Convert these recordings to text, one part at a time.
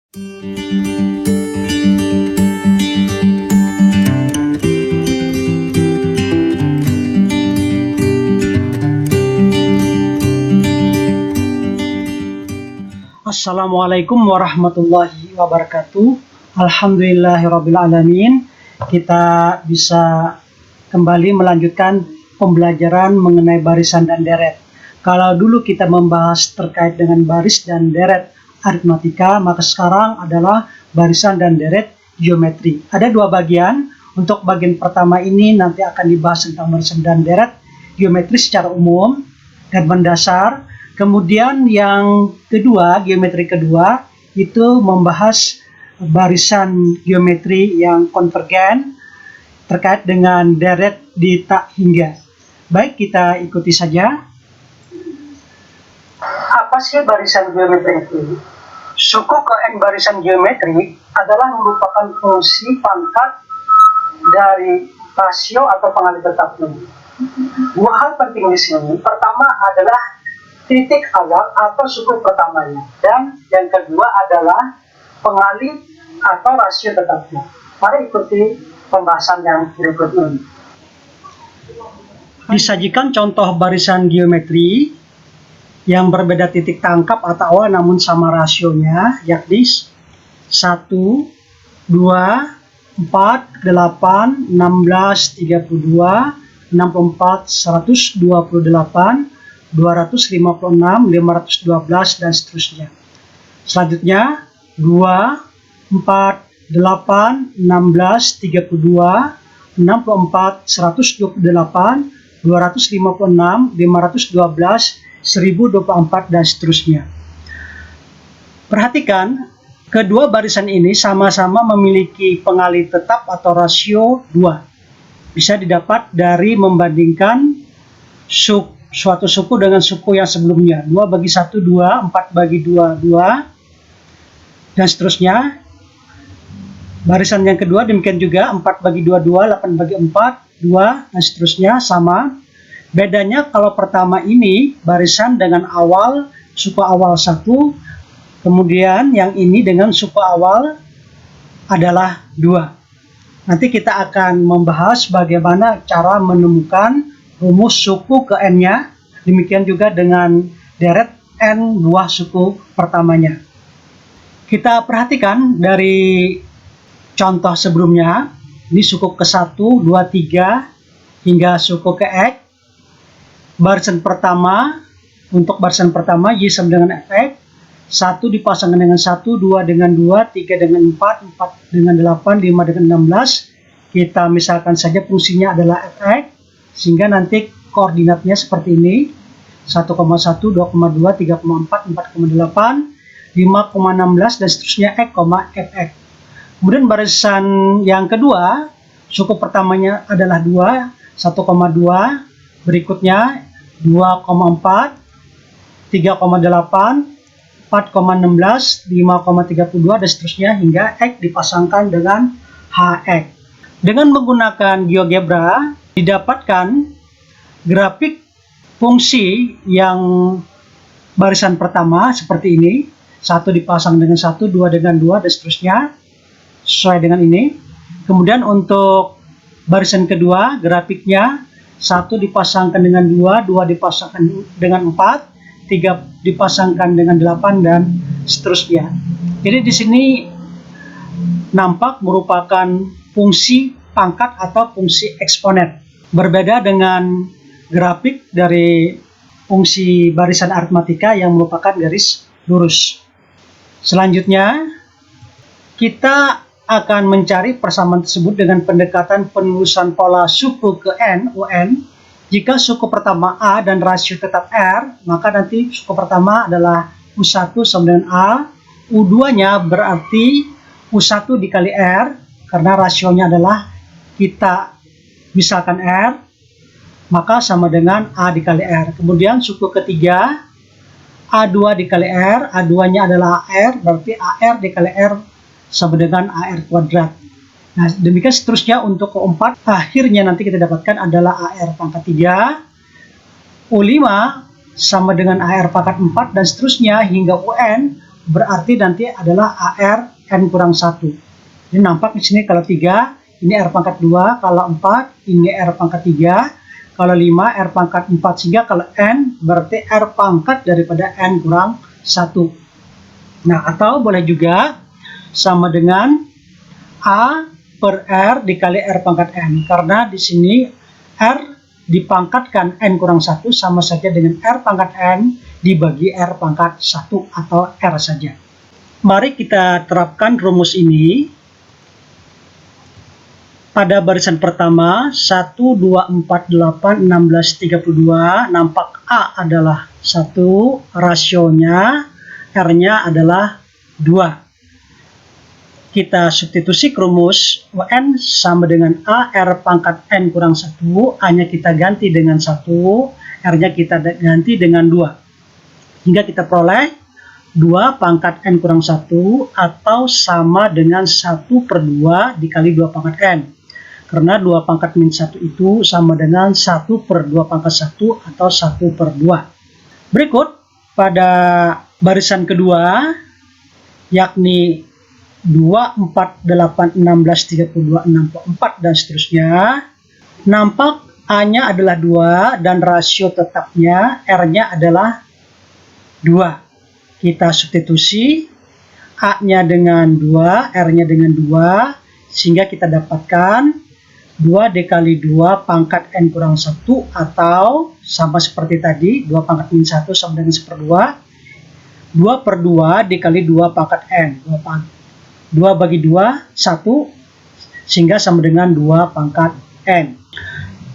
Assalamualaikum warahmatullahi wabarakatuh. Alhamdulillahirrabbilalamin. Kita bisa kembali melanjutkan pembelajaran mengenai barisan dan deret. Kalau dulu kita membahas terkait dengan baris dan deret aritmatika, maka sekarang adalah barisan dan deret geometri. Ada dua bagian. Untuk bagian pertama ini nanti akan dibahas tentang barisan dan deret geometri secara umum dan mendasar. Kemudian yang kedua, geometri kedua, itu membahas barisan geometri yang konvergen terkait dengan deret di tak hingga. Baik, kita ikuti saja. Apa sih barisan geometri itu? Suku ke N barisan geometri adalah merupakan fungsi pangkat dari rasio atau pengalih tetapnya. Dua hal penting di sini. Pertama adalah titik awal atau suku pertamanya, dan yang kedua adalah pengalih atau rasio tetapnya. Mari ikuti pembahasan yang berikut ini. Disajikan contoh barisan geometri yang berbeda titik tangkap atau awal namun sama rasionya, yakni 1, 2, 4, 8, 16, 32, 64, 128, 256, 512, dan seterusnya. Selanjutnya 2, 4, 8, 16, 32, 64, 128, 256, 512, 1024, dan seterusnya. Perhatikan, kedua barisan ini sama-sama memiliki pengalih tetap atau rasio 2. Bisa didapat dari membandingkan suatu suku dengan suku yang sebelumnya. 2 bagi 1, 2, 4 bagi 2, 2, dan seterusnya. Barisan yang kedua demikian juga, 4 bagi 2, 2, 8 bagi 4, 2, dan seterusnya, sama. Bedanya kalau pertama ini barisan dengan awal, suku awal 1, kemudian yang ini dengan suku awal adalah 2. Nanti kita akan membahas bagaimana cara menemukan rumus suku ke N-nya, demikian juga dengan deret N buah suku pertamanya. Kita perhatikan dari contoh sebelumnya, ini suku ke 1, 2, 3, hingga suku ke X. Barisan pertama, untuk barisan pertama Y sama dengan Fx, 1 dipasangkan dengan 1, 2 dengan 2, 3 dengan 4, 4 dengan 8, 5 dengan 16. Kita misalkan saja fungsinya adalah Fx, sehingga nanti koordinatnya seperti ini, 1,1, 2,2, 3,4, 4,8, 5,16, dan seterusnya X, Fx. Kemudian barisan yang kedua, suku pertamanya adalah 2, 1,2, berikutnya 2,4, 3,8, 4,16, 5,32, dan seterusnya hingga X dipasangkan dengan Hx. Dengan menggunakan GeoGebra, didapatkan grafik fungsi yang barisan pertama seperti ini, 1 dipasang dengan 1, 2 dengan 2, dan seterusnya, sesuai dengan ini. Kemudian untuk barisan kedua, grafiknya 1 dipasangkan dengan 2, 2 dipasangkan dengan 4, 3 dipasangkan dengan 8, dan seterusnya. Jadi di sini nampak merupakan fungsi pangkat atau fungsi eksponen. Berbeda dengan grafik dari fungsi barisan aritmatika yang merupakan garis lurus. Selanjutnya, kita akan mencari persamaan tersebut dengan pendekatan penulisan pola suku ke N, UN. Jika suku pertama A dan rasio tetap R, maka nanti suku pertama adalah U1 sama dengan A, U2-nya berarti U1 dikali R, karena rasionya adalah kita misalkan R, maka sama dengan A dikali R. Kemudian suku ketiga, A2 dikali R, A2-nya adalah AR, berarti AR dikali R sama dengan AR kuadrat. Nah, demikian seterusnya untuk keempat, akhirnya nanti kita dapatkan adalah AR pangkat 3, U5 sama dengan AR pangkat 4, dan seterusnya hingga UN. berarti nanti adalah AR N kurang 1. Ini nampak di sini kalau 3, ini R pangkat 2, kalau 4, ini R pangkat 3, kalau 5, R pangkat 4, sehingga kalau N berarti R pangkat daripada N kurang 1. Nah, atau boleh juga sama dengan A per R dikali R pangkat N, karena di sini R dipangkatkan N kurang 1 sama saja dengan R pangkat N dibagi R pangkat 1 atau R saja. Mari kita terapkan rumus ini. Pada barisan pertama 1, 2, 4, 8, 16, 32, nampak A adalah 1, rasionya R-nya adalah 2. Kita substitusi ke rumus UN sama dengan A R pangkat N kurang 1, A-nya kita ganti dengan 1, R-nya kita ganti dengan 2. Hingga kita peroleh 2 pangkat N kurang 1 atau sama dengan 1 per 2 dikali 2 pangkat N. Karena 2 pangkat min 1 itu sama dengan 1 per 2 pangkat 1 atau 1 per 2. Berikut pada barisan kedua, yakni 2, 4, 8, 16, 32, 64, dan seterusnya. Nampak A-nya adalah 2 dan rasio tetapnya R-nya adalah 2. Kita substitusi A-nya dengan 2, R-nya dengan 2, sehingga kita dapatkan 2 dikali 2 pangkat N kurang 1 atau sama seperti tadi, 2 pangkat min 1 sama dengan 1/2. 2 per 2 dikali 2 pangkat N. 2 bagi 2, 1, sehingga sama dengan 2 pangkat N.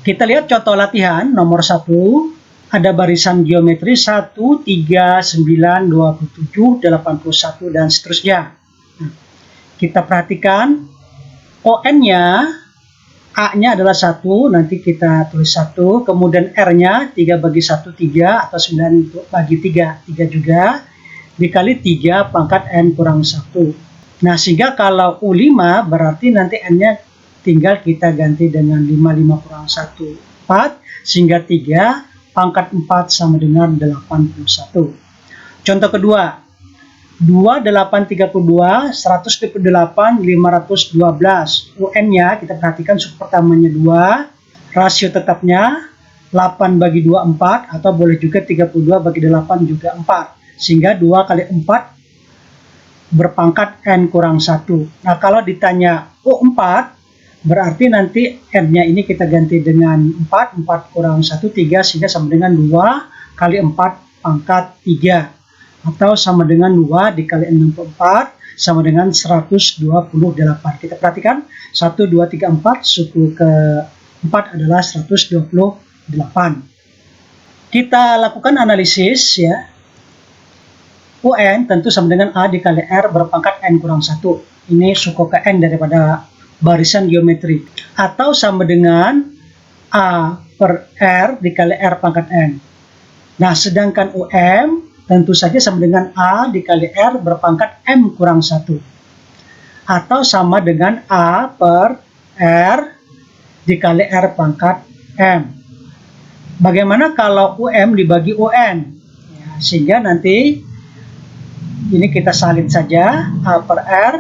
Kita lihat contoh latihan nomor 1. Ada barisan geometri 1, 3, 9, 27, 81, dan seterusnya. Nah, kita perhatikan ON-nya, A-nya adalah 1, nanti kita tulis 1, kemudian R-nya 3 bagi 1, 3, atau 9 bagi 3, 3 juga, dikali 3 pangkat N kurang 1. Nah, sehingga kalau U5 berarti nanti N-nya tinggal kita ganti dengan 5 kurang 1, 4, sehingga 3 pangkat 4 sama dengan 81. Contoh kedua, 2, 8, 32, 128, 512. UN-nya kita perhatikan suku pertamanya 2, rasio tetapnya 8 bagi 2, 4, atau boleh juga 32 bagi 8 juga 4. Sehingga 2 kali 4 berpangkat N kurang 1. Nah, kalau ditanya U4, berarti nanti N-nya ini kita ganti dengan 4, 4 kurang 1, 3, sehingga sama dengan 2 kali 4 pangkat 3. Atau sama dengan 2 dikali 64, sama dengan 128. Kita perhatikan, 1, 2, 3, 4, suku ke-4 adalah 128. Kita lakukan analisis ya. UN tentu sama dengan A dikali R berpangkat N kurang 1. Ini suku ke N daripada barisan geometri. Atau sama dengan A per R dikali R pangkat N. Nah, sedangkan UM tentu saja sama dengan A dikali R berpangkat M kurang 1. Atau sama dengan A per R dikali R pangkat M. Bagaimana kalau UM dibagi UN? Ya, sehingga nanti ini kita salin saja, A per R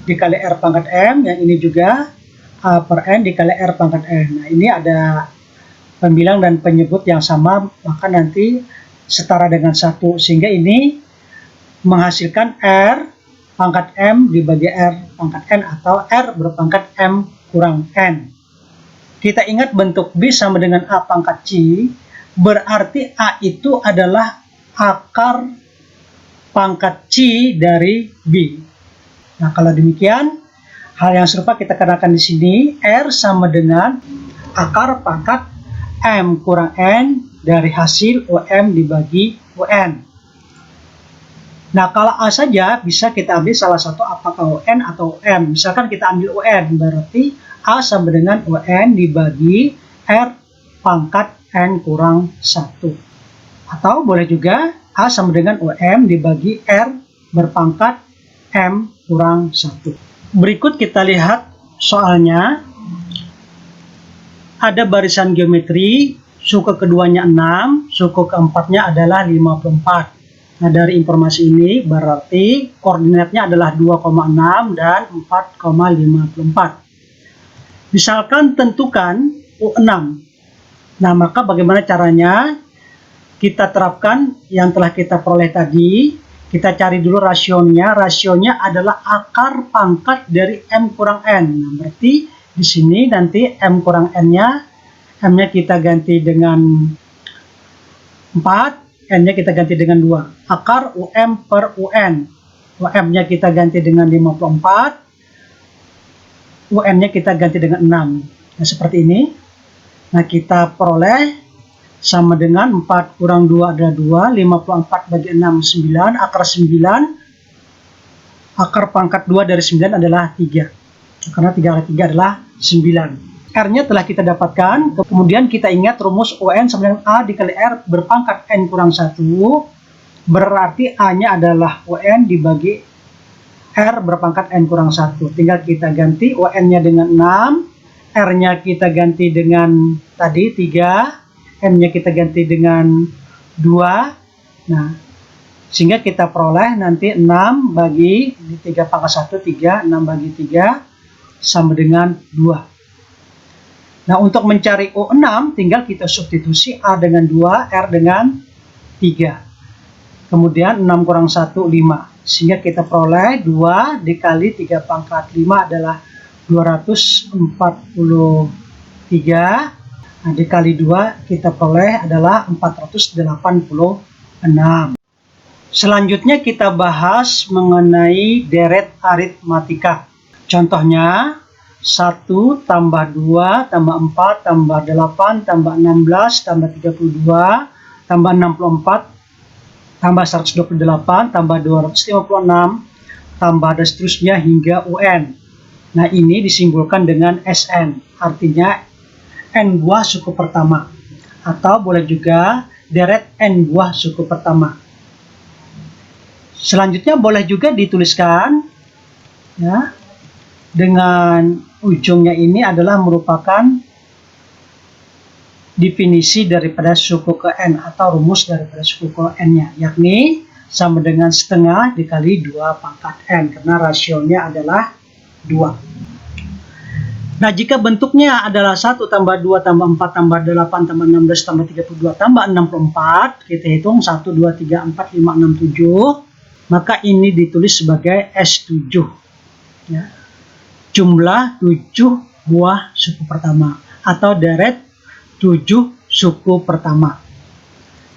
dikali R pangkat M, yang ini juga A per N dikali R pangkat N. Nah, ini ada pembilang dan penyebut yang sama, maka nanti setara dengan 1, sehingga ini menghasilkan R pangkat M dibagi R pangkat N atau R berpangkat M kurang N. Kita ingat bentuk B sama dengan A pangkat C, berarti A itu adalah akar pangkat C dari B. Nah, kalau demikian, hal yang serupa kita kenakan di sini. R sama dengan akar pangkat M kurang N dari hasil UM dibagi UN. Nah, kalau A saja bisa kita ambil salah satu, apakah UN atau UM. Misalkan kita ambil UN, berarti A sama dengan UN dibagi R pangkat N kurang 1. Atau boleh juga A sama dengan UM dibagi R berpangkat M kurang 1. Berikut kita lihat soalnya. Ada barisan geometri, suku keduanya 6, suku keempatnya adalah 54. Nah, dari informasi ini berarti koordinatnya adalah 2,6 dan 4,54. Misalkan tentukan U6. Nah, maka bagaimana caranya? Kita terapkan yang telah kita peroleh tadi. Kita cari dulu rasionya. Rasionya adalah akar pangkat dari M kurang N. Nah, berarti di sini nanti M kurang N-nya, M-nya kita ganti dengan 4, N-nya kita ganti dengan 2. Akar UM per UN. UM-nya kita ganti dengan 54. UN-nya kita ganti dengan 6. Nah, seperti ini. Nah, kita peroleh sama dengan 4 kurang 2 adalah 2. 54 bagi 6, 9. Akar 9. Akar pangkat 2 dari 9 adalah 3. Karena 3 kali 3 adalah 9. R-nya telah kita dapatkan. Kemudian kita ingat rumus UN sama dengan A dikali R berpangkat N kurang 1. Berarti A-nya adalah UN dibagi R berpangkat N kurang 1. Tinggal kita ganti UN-nya dengan 6. R-nya kita ganti dengan tadi 3, M-nya kita ganti dengan 2. Nah, sehingga kita peroleh nanti 6 bagi 3 pangkat 1, 3, 6 bagi 3 sama dengan 2. Nah, untuk mencari U6 tinggal kita substitusi A dengan 2, R dengan 3. Kemudian 6 kurang 1, 5. Sehingga kita peroleh 2 dikali 3 pangkat 5 adalah 243. Nah, dikali 2 kita peroleh adalah 486. Selanjutnya kita bahas mengenai deret aritmatika. Contohnya 1 tambah 2 tambah 4 tambah 8 tambah 16 tambah 32 tambah 64 tambah 128 tambah 256 tambah dan seterusnya hingga UN. Nah, ini disimbolkan dengan SN, artinya N buah suku pertama. Atau boleh juga deret N buah suku pertama. Selanjutnya boleh juga dituliskan ya, dengan ujungnya ini adalah merupakan definisi daripada suku ke N atau rumus daripada suku ke N-nya, yakni sama dengan setengah dikali 2 pangkat N, karena rasionya adalah 2. Nah, jika bentuknya adalah 1 tambah 2 tambah 4 tambah 8 tambah 16 tambah 32 tambah 64, kita hitung 1, 2, 3, 4, 5, 6, 7, maka ini ditulis sebagai S7 ya. Jumlah 7 buah suku pertama atau deret 7 suku pertama.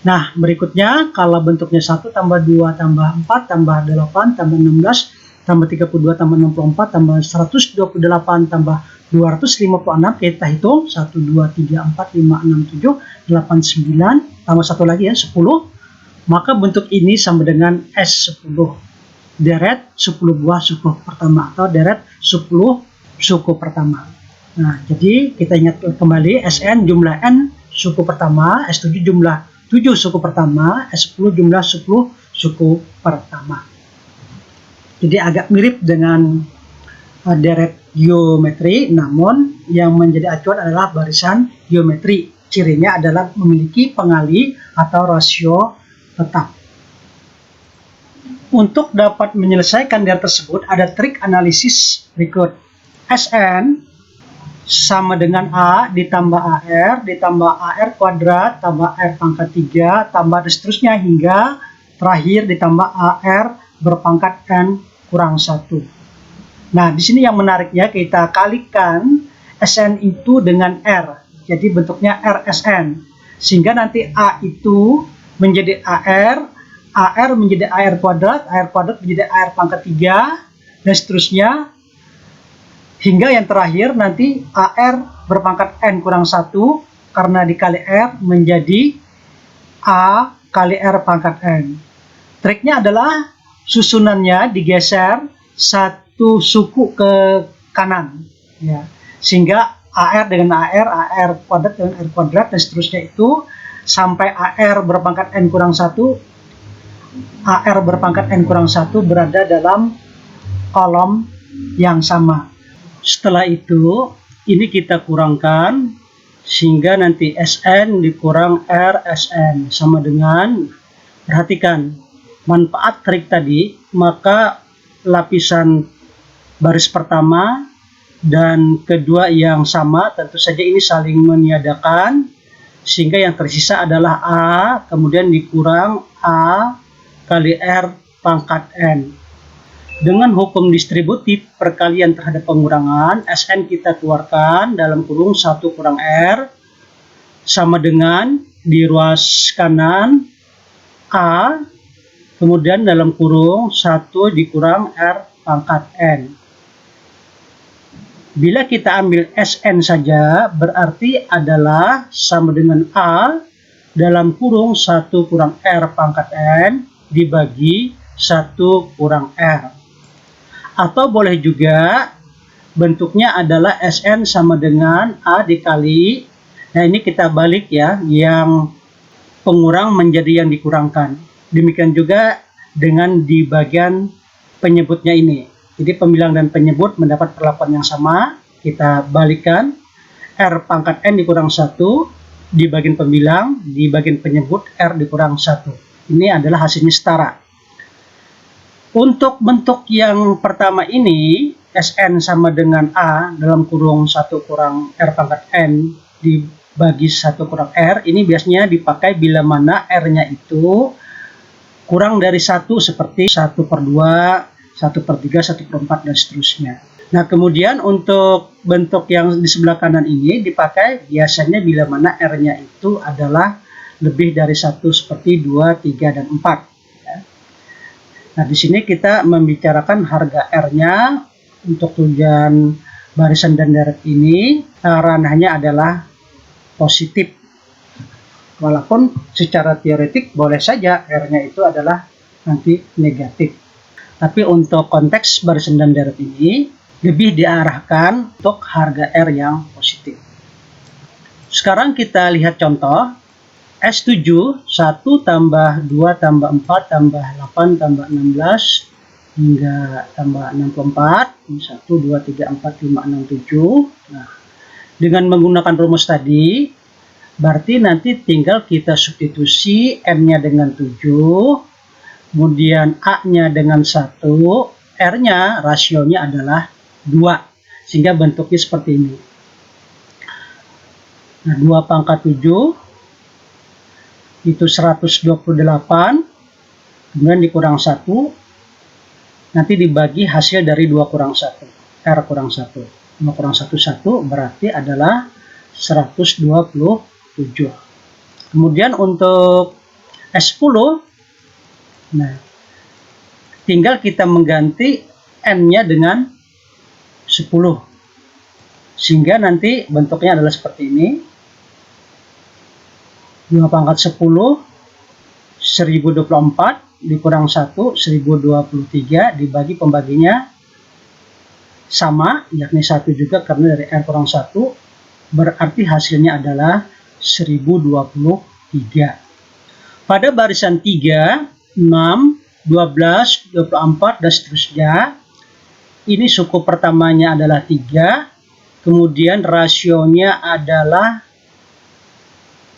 Nah, berikutnya kalau bentuknya 1 tambah 2 tambah 4 tambah 8 tambah 16 tambah 32 tambah 64 tambah 128 tambah 256, kita hitung 1, 2, 3, 4, 5, 6, 7, 8, 9 tambah 1 lagi ya 10, maka bentuk ini sama dengan S10, deret 10 buah suku pertama atau deret 10 suku pertama. Nah, jadi kita ingat kembali SN jumlah N suku pertama, S7 jumlah 7 suku pertama, S10 jumlah 10 suku pertama. Jadi agak mirip dengan deret geometri, namun yang menjadi acuan adalah barisan geometri. Cirinya adalah memiliki pengali atau rasio tetap. Untuk dapat menyelesaikan deret tersebut ada trik analisis berikut. SN sama dengan A ditambah AR ditambah AR kuadrat tambah R pangkat 3 tambah dan seterusnya hingga terakhir ditambah AR berpangkat N kurang 1. Nah, di sini yang menariknya kita kalikan SN itu dengan R. Jadi bentuknya RSN. Sehingga nanti A itu menjadi AR, AR menjadi AR kuadrat menjadi AR pangkat 3, dan seterusnya. Hingga yang terakhir nanti AR berpangkat N kurang 1 karena dikali R menjadi A kali R pangkat N. Triknya adalah susunannya digeser satu suku ke kanan ya, sehingga AR dengan AR kuadrat dengan R kuadrat dan seterusnya itu sampai AR berpangkat N kurang 1, AR berpangkat N kurang 1 berada dalam kolom yang sama. Setelah itu ini kita kurangkan sehingga nanti SN dikurang RSN sama dengan, perhatikan, manfaat trik tadi, maka lapisan baris pertama dan kedua yang sama tentu saja ini saling meniadakan, sehingga yang tersisa adalah A kemudian dikurang A kali R pangkat N. Dengan hukum distributif perkalian terhadap pengurangan, Sn kita keluarkan dalam kurung 1 kurang R sama dengan di ruas kanan A kemudian dalam kurung 1 dikurang R pangkat N. Bila kita ambil Sn saja, berarti adalah sama dengan A dalam kurung 1 kurang R pangkat N dibagi 1 kurang R. Atau boleh juga bentuknya adalah Sn sama dengan A dikali, nah ini kita balik ya, yang pengurang menjadi yang dikurangkan. Demikian juga dengan di bagian penyebutnya ini. Jadi pembilang dan penyebut mendapat perlakuan yang sama, kita balikkan R pangkat N dikurang 1 di bagian pembilang, di bagian penyebut R dikurang 1. Ini adalah hasilnya setara. Untuk bentuk yang pertama ini, Sn sama dengan A dalam kurung 1 kurang R pangkat N dibagi 1 kurang R, ini biasanya dipakai bila mana R-nya itu kurang dari 1 seperti 1/2, 1/3, 1/4 dan seterusnya. Nah kemudian untuk bentuk yang di sebelah kanan ini dipakai biasanya bila mana R-nya itu adalah lebih dari 1 seperti 2, 3, dan 4. Nah di sini kita membicarakan harga R-nya untuk tujuan barisan dan deret ini, ranahnya adalah positif. Walaupun secara teoretik boleh saja R-nya itu adalah nanti negatif. Tapi untuk konteks barisan dan deret ini lebih diarahkan untuk harga R yang positif. Sekarang kita lihat contoh. S7 1 tambah 2 tambah 4 tambah 8 tambah 16 hingga tambah 64. 1, 2, 3, 4, 5, 6, 7. Nah, dengan menggunakan rumus tadi, berarti nanti tinggal kita substitusi M-nya dengan 7, kemudian A-nya dengan 1, R-nya rasionya adalah 2, sehingga bentuknya seperti ini. Nah, 2 pangkat 7 itu 128, kemudian dikurang 1, nanti dibagi hasil dari 2 kurang 1, R kurang 1. 2 kurang 1, 1 berarti adalah 127. Kemudian untuk S10, nah, tinggal kita mengganti N-nya dengan 10, sehingga nanti bentuknya adalah seperti ini. 2 pangkat 10, 1024 dikurang 1, 1023, dibagi pembaginya sama, yakni 1 juga karena dari R kurang 1, berarti hasilnya adalah 1023. Pada barisan 3, 6, 12, 24, dan seterusnya, ini suku pertamanya adalah 3, kemudian rasionya adalah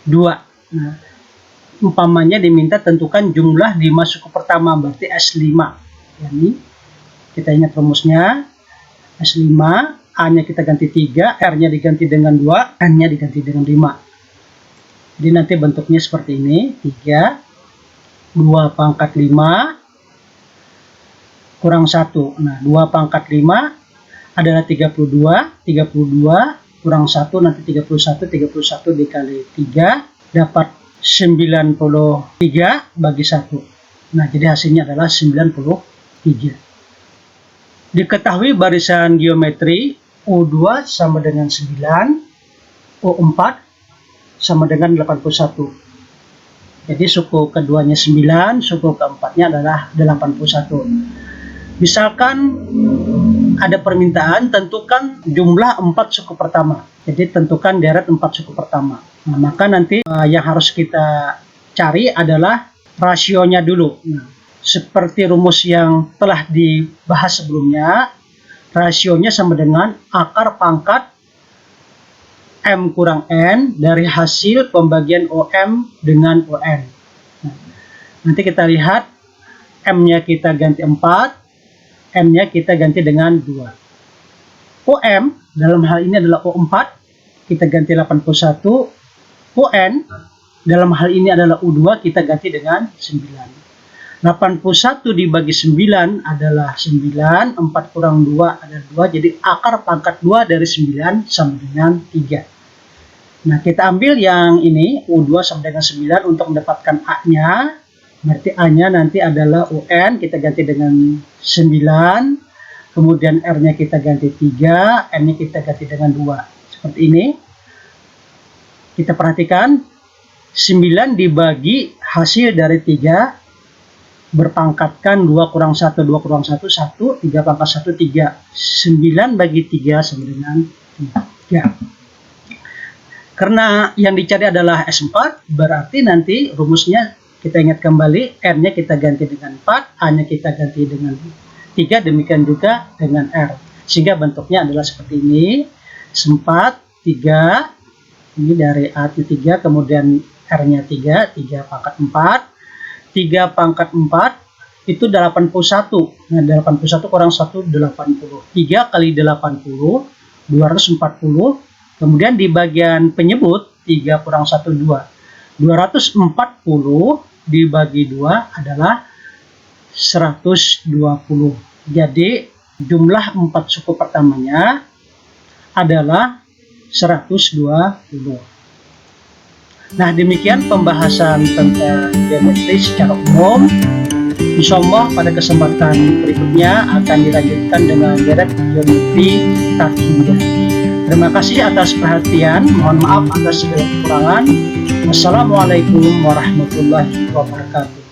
2. Nah, umpamanya diminta tentukan jumlah 5 suku pertama, berarti S5. Ini kita ingat rumusnya. S5, A-nya kita ganti 3, R-nya diganti dengan 2, N-nya diganti dengan 5. Jadi nanti bentuknya seperti ini. 3, 2 pangkat 5, kurang 1. Nah, 2 pangkat 5 adalah 32, 32 kurang 1 nanti 31, 31 dikali 3 dapat 93 bagi 1. Nah, jadi hasilnya adalah 93. Diketahui barisan geometri U2 sama dengan 9, U4 sama dengan 81. Jadi suku keduanya 9, suku keempatnya adalah 81. Misalkan ada permintaan tentukan jumlah 4 suku pertama. Jadi tentukan deret 4 suku pertama. Nah, maka nanti yang harus kita cari adalah rasionya dulu. Nah, seperti rumus yang telah dibahas sebelumnya, rasionya sama dengan akar pangkat M kurang N dari hasil pembagian OM dengan ON. Nah, nanti kita lihat M-nya kita ganti 4, M-nya kita ganti dengan 2. OM dalam hal ini adalah O4, kita ganti 81. ON dalam hal ini adalah U2, kita ganti dengan 9. 81 dibagi 9 adalah 9, 4 kurang 2 adalah 2, jadi akar pangkat 2 dari 9 sama dengan 3. Nah, kita ambil yang ini, U2 sama dengan 9 untuk mendapatkan A-nya, berarti A-nya nanti adalah UN, kita ganti dengan 9, kemudian R-nya kita ganti 3, N-nya kita ganti dengan 2. Seperti ini. Kita perhatikan, 9 dibagi hasil dari 3, berpangkatkan 2 kurang 1, 2 kurang 1, 1, 3 pangkat 1, 3. 9 bagi 3 sama dengan 3. Karena yang dicari adalah S4, berarti nanti rumusnya kita ingat kembali, R-nya kita ganti dengan 4, A-nya kita ganti dengan 3, demikian juga dengan R. Sehingga bentuknya adalah seperti ini, 4, 3, ini dari A-nya 3, kemudian R-nya 3, 3 pangkat 4, 3 pangkat 4 itu 81. Nah, 81 kurang 1, 80. 3 kali 80, 240. Kemudian di bagian penyebut, 3 kurang 1, 2. 240 dibagi 2 adalah 120. Jadi, jumlah 4 suku pertamanya adalah 120. Nah, demikian pembahasan tentang geometri secara umum. Insya Allah pada kesempatan berikutnya akan dilanjutkan dengan deret geometri takimiyah. Terima kasih atas perhatian. Mohon maaf atas segala kekurangan. Wassalamualaikum warahmatullahi wabarakatuh.